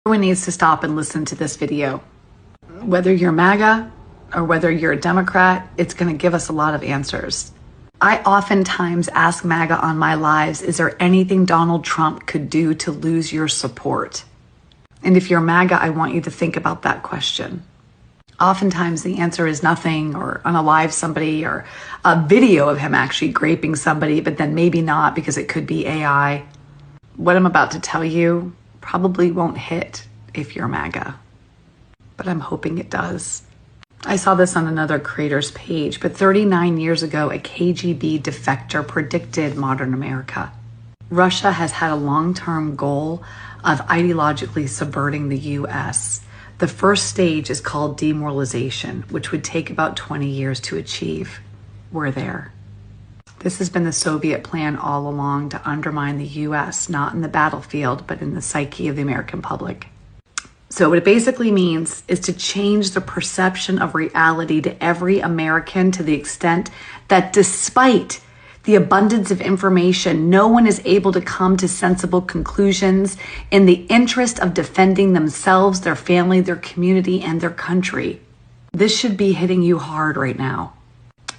Everyone needs to stop and listen to this video. Whether you're MAGA or whether you're a Democrat, it's going to give us a lot of answers. I oftentimes ask MAGA on my lives, is there anything Donald Trump could do to lose your support? And if you're MAGA, I want you to think about that question. Oftentimes the answer is nothing, or unalive somebody, or a video of him actually graping somebody, but then maybe not because it could be AI. What I'm about to tell you probably won't hit if you're MAGA, but I'm hoping it does. I saw this on another creator's page, but 39 years ago, a KGB defector predicted modern America. Russia has had a long-term goal of ideologically subverting the US. The first stage is called demoralization, which would take about 20 years to achieve. We're there. This has been the Soviet plan all along, to undermine the US, not in the battlefield, but in the psyche of the American public. So what it basically means is to change the perception of reality to every American to the extent that despite the abundance of information, no one is able to come to sensible conclusions in the interest of defending themselves, their family, their community, and their country. This should be hitting you hard right now.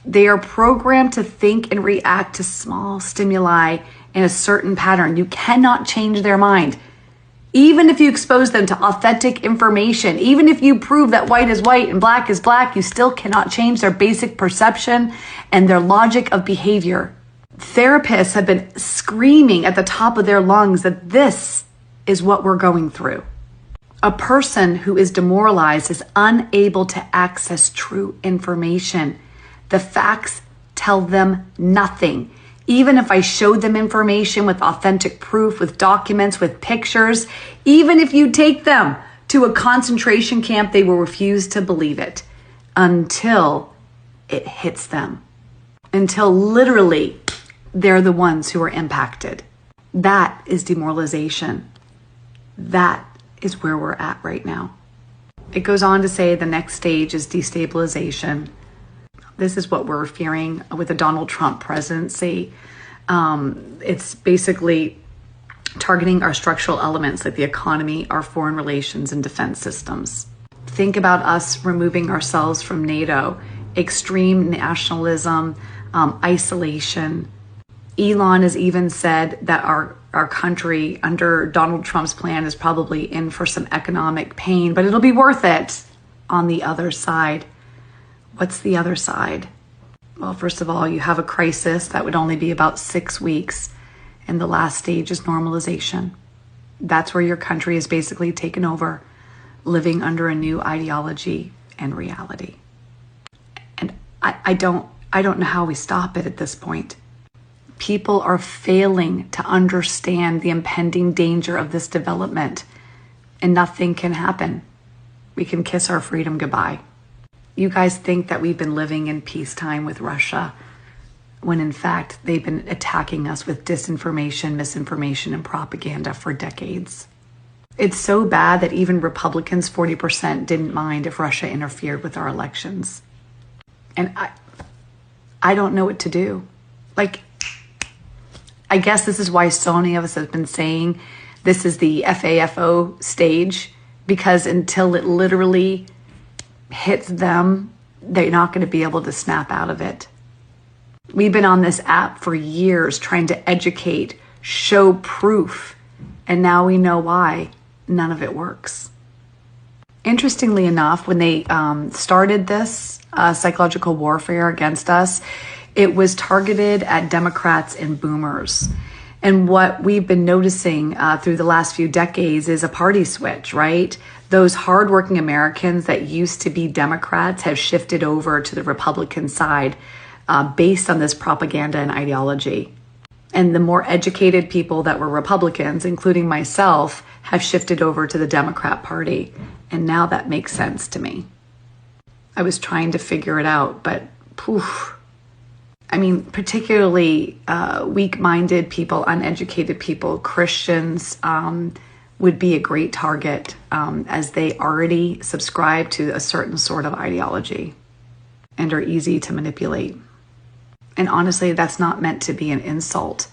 They are programmed to think and react to small stimuli in a certain pattern. You cannot change their mind. Even if you expose them to authentic information, even if you prove that white is white and black is black, you still cannot change their basic perception and their logic of behavior. Therapists have been screaming at the top of their lungs that this is what we're going through. A person who is demoralized is unable to access true information. The facts tell them nothing. Even if I showed them information with authentic proof, with documents, with pictures, even if you take them to a concentration camp, they will refuse to believe it until it hits them, until literally they're the ones who are impacted. That is demoralization. That is where we're at right now. It goes on to say the next stage is destabilization. This is what we're fearing with the Donald Trump presidency. It's basically targeting our structural elements like the economy, our foreign relations, and defense systems. Think about us removing ourselves from NATO, extreme nationalism, isolation. Elon has even said that our country under Donald Trump's plan is probably in for some economic pain, but it'll be worth it on the other side. What's the other side? Well, first of all, you have a crisis that would only be about 6 weeks, and the last stage is normalization. That's where your country is basically taken over, living under a new ideology and reality. And I don't know how we stop it at this point. People are failing to understand the impending danger of this development, and nothing can happen. We can kiss our freedom goodbye. You guys think that we've been living in peacetime with Russia, when in fact they've been attacking us with disinformation, misinformation, and propaganda for decades. It's so bad that even Republicans, 40%, didn't mind if Russia interfered with our elections. And I don't know what to do. I guess this is why so many of us have been saying this is the FAFO stage, because until it literally hits them, they're not going to be able to snap out of it. We've been on this app for years trying to educate, show proof, and now we know why none of it works. Interestingly enough, when they started this psychological warfare against us, it was targeted at Democrats and boomers. And what we've been noticing through the last few decades is a party switch, right? Those hardworking Americans that used to be Democrats have shifted over to the Republican side based on this propaganda and ideology. And the more educated people that were Republicans, including myself, have shifted over to the Democrat Party. And now that makes sense to me. I was trying to figure it out, but poof. I mean, particularly weak-minded people, uneducated people, Christians would be a great target as they already subscribe to a certain sort of ideology and are easy to manipulate. And honestly, that's not meant to be an insult.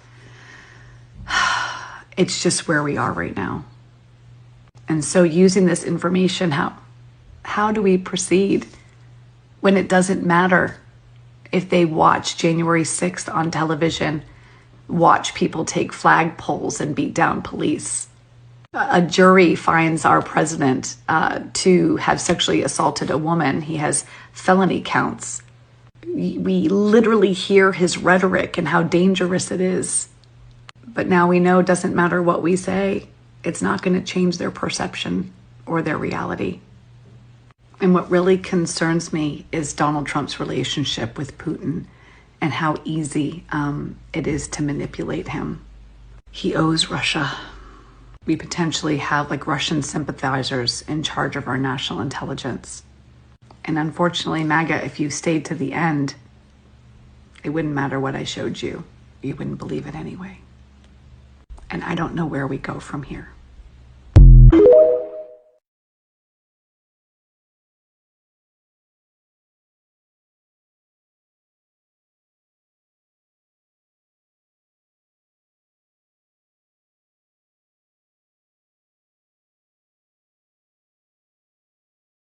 It's just where we are right now. And so using this information, how do we proceed when it doesn't matter if they watch January 6th on television, watch people take flagpoles and beat down police? A jury finds our president to have sexually assaulted a woman. He has felony counts. We literally hear his rhetoric and how dangerous it is. But now we know it doesn't matter what we say. It's not going to change their perception or their reality. And what really concerns me is Donald Trump's relationship with Putin and how easy it is to manipulate him. He owes Russia. We potentially have like Russian sympathizers in charge of our national intelligence. And unfortunately, MAGA, if you stayed to the end, it wouldn't matter what I showed you. You wouldn't believe it anyway. And I don't know where we go from here.